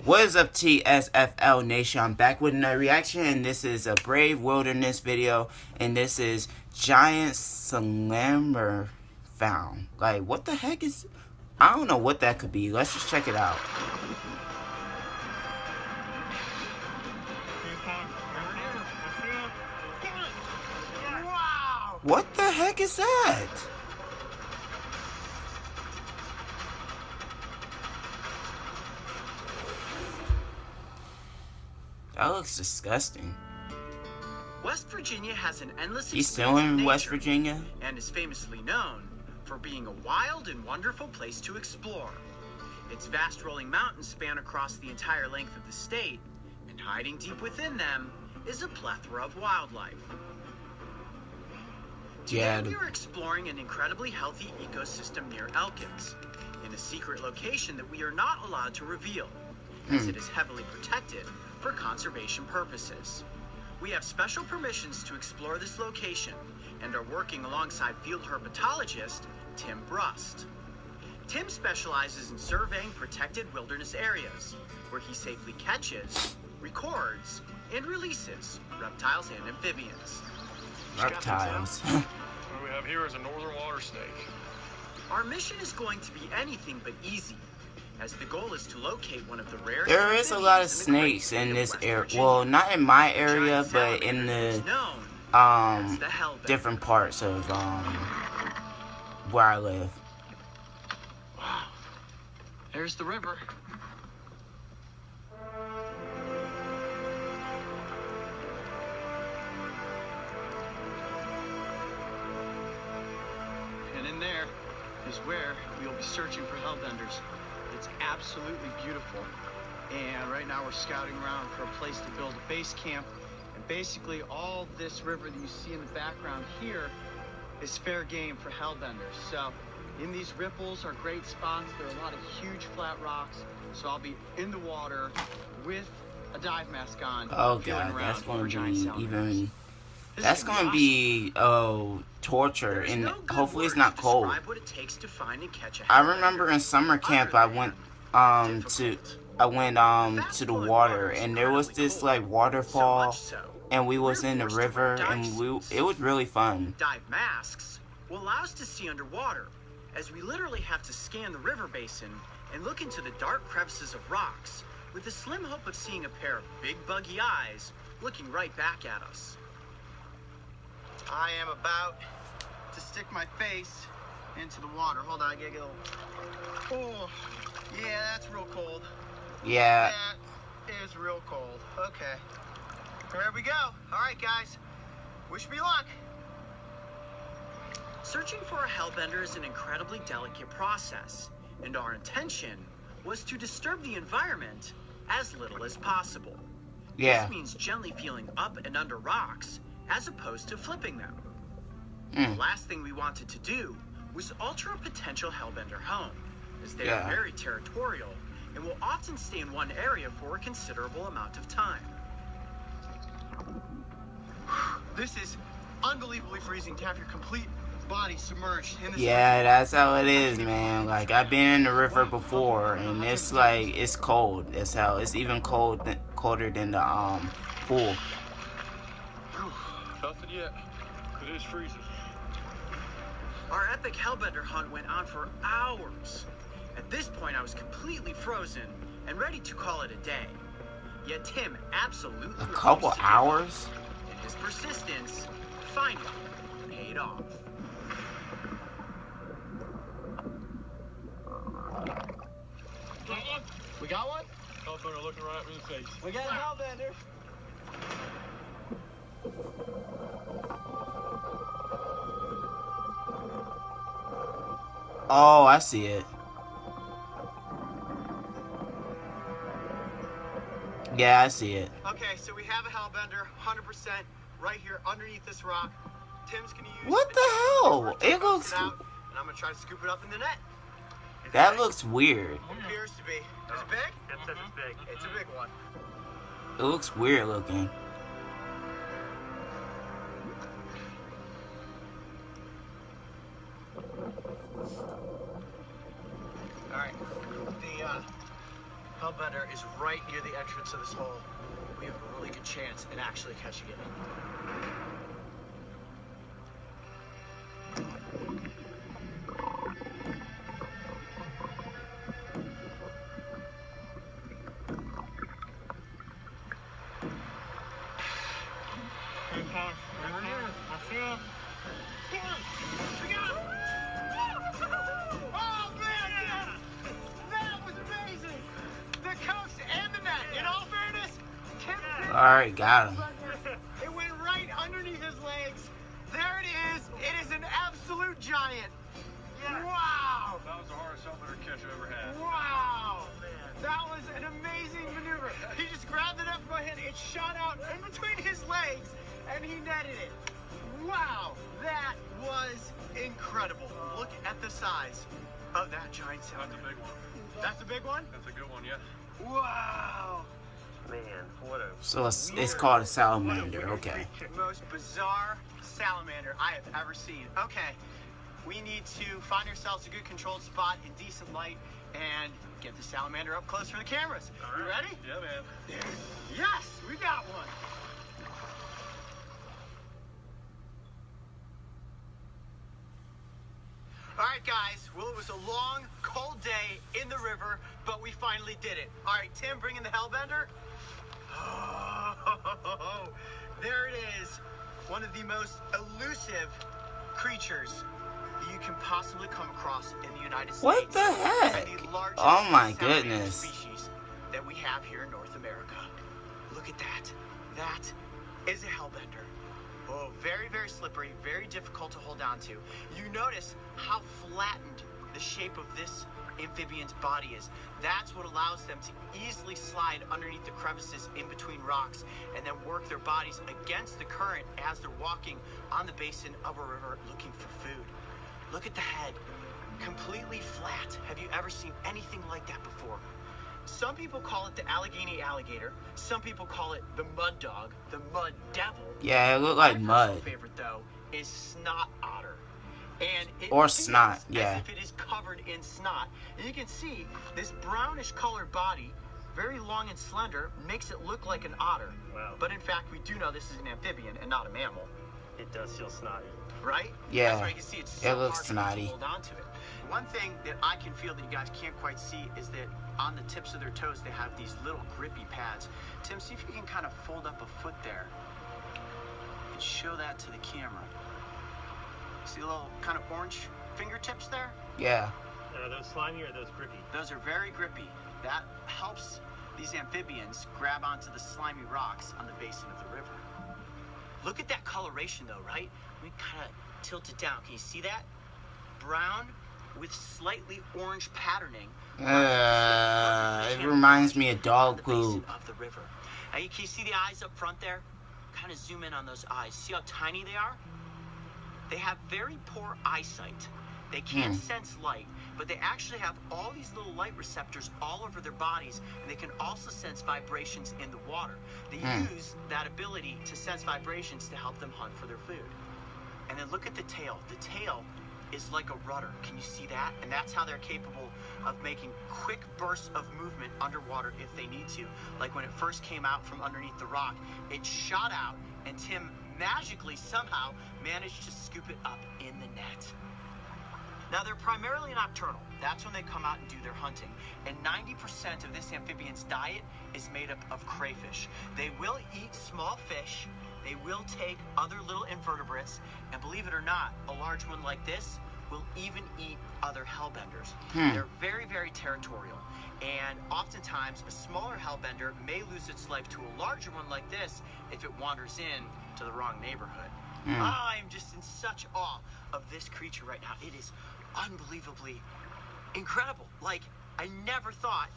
What is up, TSFL Nation? I'm back with another reaction, and this is a Brave Wilderness video, and this is Giant Salamander found. Like, what the heck is... I don't know what that could be. Let's just check it out. Wow! What the heck is that? That looks disgusting. West Virginia has an endless He's still in West nature Virginia? and is famously known for being a wild and wonderful place to explore. Its vast rolling mountains span across the entire length of the state, and hiding deep within them is a plethora of wildlife. Yeah. Today we are exploring an incredibly healthy ecosystem near Elkins, in a secret location that we are not allowed to reveal, as it is heavily protected for conservation purposes. We have special permissions to explore this location and are working alongside field herpetologist Tim Brust. Tim specializes in surveying protected wilderness areas where he safely catches, records, and releases reptiles and amphibians. Reptiles. What we have here is a northern water snake. Our mission is going to be anything but easy, as the goal is to locate one of the rare... There is a lot of snakes in this area. Well, not in my area, but in the different parts of where I live. Wow. There's the river. And in there is where we'll be searching for hellbenders. It's absolutely beautiful, and right now we're scouting around for a place to build a base camp. And basically all this river that you see in the background here is fair game for hellbenders. So in these ripples are great spots. There are a lot of huge flat rocks, so I'll be in the water with a dive mask on. Oh god, that's going to be even... That's going to be torture, and hopefully it's not cold. I remember in summer camp I went to the water, and there was this like waterfall, and we was in the river, and it was really fun. Dive masks will allow us to see underwater, as we literally have to scan the river basin and look into the dark crevices of rocks, with the slim hope of seeing a pair of big buggy eyes looking right back at us. I am about to stick my face into the water. Hold on, I gotta get a little... Oh, yeah, that's real cold. Yeah. That is real cold. Okay. There we go. All right, guys. Wish me luck. Searching for a hellbender is an incredibly delicate process, and our intention was to disturb the environment as little as possible. Yeah. This means gently feeling up and under rocks as opposed to flipping them. The last thing we wanted to do was alter a potential hellbender home, as they are very territorial and will often stay in one area for a considerable amount of time. This is unbelievably freezing to have your complete body submerged in this. Yeah, that's how it is, man. Like, I've been in the river before, and it's like, it's cold. That's how it's even colder than the pool. Nothing yet. It is freezing. Our epic hellbender hunt went on for hours. At this point, I was completely frozen and ready to call it a day. Yet Tim absolutely A couple refused to give up, hours? and his persistence finally paid off. Got one? We got one? Hellbender looking right in the face. We got a hellbender. Oh, I see it. Yeah, I see it. Okay, so we have a hellbender, 100% right here underneath this rock. Tim's gonna use... What the hell? It looks... and I'm gonna try to scoop it up in the net. That looks weird. It appears to be. Is it big? It says it's big. It's a big one. It looks weird looking. Alright, the hellbender is right near the entrance of this hole. We have a really good chance at actually catching it. Oh man, that was amazing! The coast and the net. In all fairness, Alright, got him. it went right underneath his legs. There it is. It is an absolute giant. Wow! That was the hardest salamander catch I ever had. Wow! That was an amazing maneuver. He just grabbed it up from my hand. It shot out in between his legs, and he netted it. Wow! That was incredible. Look at the size of that giant salamander. That's a big one. That's a big one? That's a good one, yeah. Wow! Man, what a So it's called a salamander, okay. Most bizarre salamander I have ever seen. Okay, we need to find ourselves a good controlled spot in decent light and get the salamander up close for the cameras. You ready? Yeah, man. Yes, we got one. All right, guys. Well, it was a long, cold day in the river, but we finally did it. All right, Tim, bring in the hellbender. Oh, there it is. One of the most elusive creatures you can possibly come across in the United States. What the heck? And the largest Oh my salamander goodness. species that we have here in North America. Look at that. That is a hellbender. Oh, very, very slippery, very difficult to hold on to. You notice how flattened the shape of this amphibian's body is. That's what allows them to easily slide underneath the crevices in between rocks and then work their bodies against the current as they're walking on the basin of a river looking for food. Look at the head, completely flat. Have you ever seen anything like that before? Some people call it the Allegheny alligator. Some people call it the mud dog, the mud devil. Yeah, it looked like My personal mud. favorite though is snot otter. And it Or feels snot, yeah. as if it is covered in snot. And you can see this brownish colored body, very long and slender, makes it look like an otter. Wow. But in fact, we do know this is an amphibian and not a mammal, It does feel snotty. right? Yeah, That's why you can see it's it so looks hard snotty. to hold on to it. One thing that I can feel that you guys can't quite see is that on the tips of their toes, they have these little grippy pads. Tim, see if you can kind of fold up a foot there and show that to the camera. See the little kind of orange fingertips there? Yeah. Are those slimy or are those grippy? Those are very grippy. That helps these amphibians grab onto the slimy rocks on the basin of the river. Look at that coloration though, right? We kind of tilt it down. Can you see that? Brown with slightly orange patterning. It reminds me of dog on the basin poop. of the river. Now, can you see the eyes up front there? Kind of zoom in on those eyes. See how tiny they are? They have very poor eyesight. They can't sense light, but they actually have all these little light receptors all over their bodies, and they can also sense vibrations in the water. They use that ability to sense vibrations to help them hunt for their food. And then look at the tail. The tail is like a rudder. Can you see that? And that's how they're capable of making quick bursts of movement underwater if they need to. Like when it first came out from underneath the rock, it shot out, and Tim magically somehow managed to scoop it up in the net. Now, they're primarily nocturnal. That's when they come out and do their hunting. And 90% of this amphibian's diet is made up of crayfish. They will eat small fish. They will take other little invertebrates. And believe it or not, a large one like this will even eat other hellbenders. They're very, very territorial. And oftentimes, a smaller hellbender may lose its life to a larger one like this if it wanders in to the wrong neighborhood. I am just in such awe of this creature right now. It is unbelievably incredible. Like, I never thought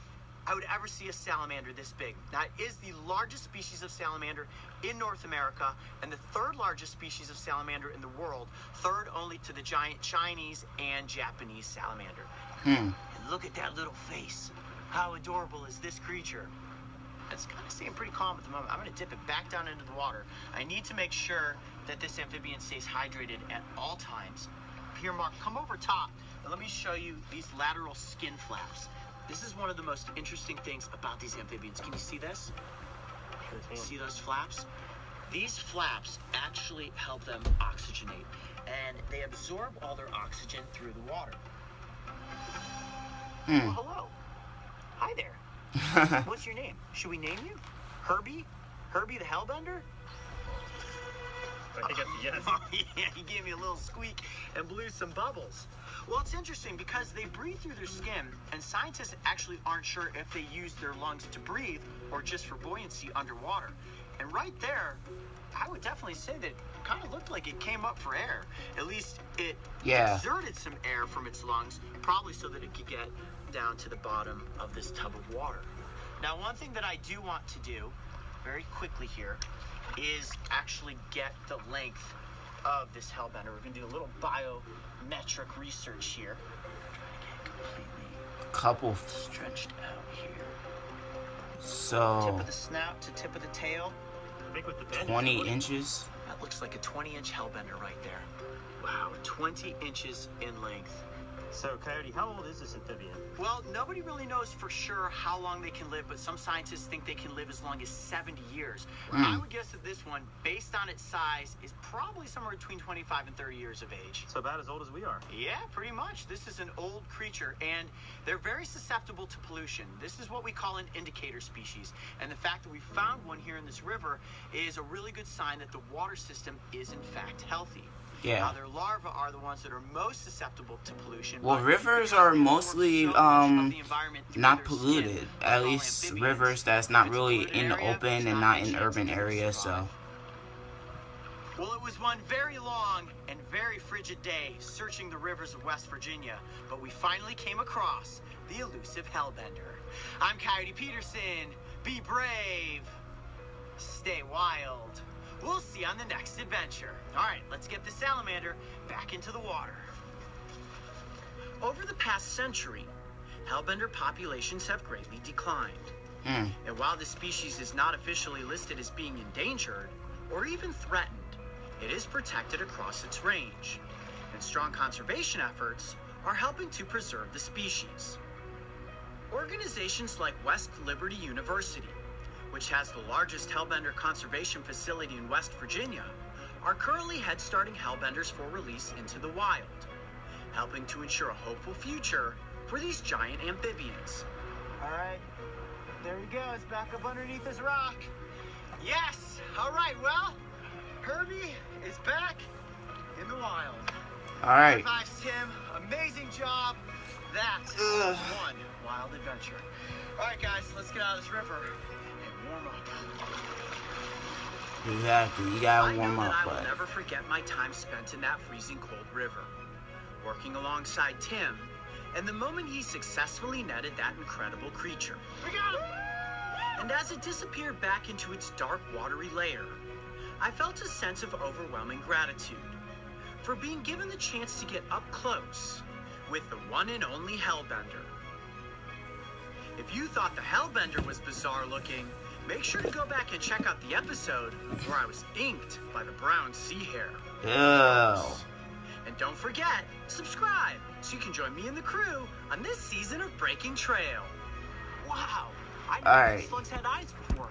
I would ever see a salamander this big. Now, it is the largest species of salamander in North America and the third largest species of salamander in the world, third only to the giant Chinese and Japanese salamander. And look at that little face. How adorable is this creature? It's kind of staying pretty calm at the moment. I'm going to dip it back down into the water. I need to make sure that this amphibian stays hydrated at all times. Here, Mark, come over top and let me show you these lateral skin flaps. This is one of the most interesting things about these amphibians. Can you see this? See those flaps? These flaps actually help them oxygenate, and they absorb all their oxygen through the water. Well, hello. Hi there. What's your name? Should we name you? Herbie? Herbie the Hellbender? I think that's a yes. Oh, yeah, he gave me a little squeak and blew some bubbles. Well, it's interesting because they breathe through their skin, and scientists actually aren't sure if they use their lungs to breathe or just for buoyancy underwater. And right there, I would definitely say that it kind of looked like it came up for air. At least it exerted some air from its lungs, probably so that it could get down to the bottom of this tub of water. Now, one thing that I do want to do very quickly here is actually get the length of this hellbender. We're going to do a little biometric research here. Couple Stretched out here. So Tip of the snout to tip of the tail. Big with the bend. 20 inches. That looks like a 20-inch hellbender right there. Wow, 20 inches in length. So, Coyote, how old is this amphibian? Well, nobody really knows for sure how long they can live, but some scientists think they can live as long as 70 years. I would guess that this one, based on its size, is probably somewhere between 25 and 30 years of age. So about as old as we are. Yeah, pretty much. This is an old creature, and they're very susceptible to pollution. This is what we call an indicator species, and the fact that we found one here in this river is a really good sign that the water system is in fact healthy. Yeah. Now, their larvae are the ones that are most susceptible to pollution. Well, but rivers because are they absorb mostly so much of the environment through not their polluted. skin, At like all least amphibians, rivers that's if not it's a really polluted in the area, open there's and not not much in chance urban that it will areas. survive. So Well, it was one very long and very frigid day searching the rivers of West Virginia, but we finally came across the elusive Hellbender. I'm Coyote Peterson. Be brave. Stay wild. We'll see you on the next adventure. All right, let's get the salamander back into the water. Over the past century, Hellbender populations have greatly declined. And while the species is not officially listed as being endangered or even threatened, it is protected across its range. And strong conservation efforts are helping to preserve the species. Organizations like West Liberty University, which has the largest Hellbender conservation facility in West Virginia, are currently head-starting Hellbenders for release into the wild, helping to ensure a hopeful future for these giant amphibians. All right, there he goes, back up underneath this rock. Yes, all right, well, Herbie is back in the wild. all right. High fives, Tim. Amazing job. That was one wild adventure. All right, guys, let's get out of this river and warm up. Exactly. You gotta I warm know up, that I will but never forget my time spent in that freezing cold river, working alongside Tim, and the moment he successfully netted that incredible creature. We got him! And as it disappeared back into its dark, watery lair, I felt a sense of overwhelming gratitude for being given the chance to get up close with the one and only Hellbender. If you thought the Hellbender was bizarre looking, make sure to go back and check out the episode where I was inked by the brown sea hare. ew. And don't forget, subscribe so you can join me and the crew on this season of Breaking Trail. Wow, I didn't know Alright. these slugs had eyes before.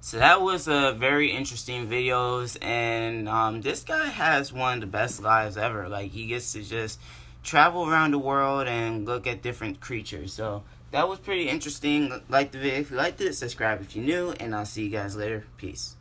So that was a very interesting videos, and this guy has one of the best lives ever. Like, he gets to just travel around the world and look at different creatures. So that was pretty interesting. Like the video if you liked it, subscribe if you're new, and I'll see you guys later. Peace.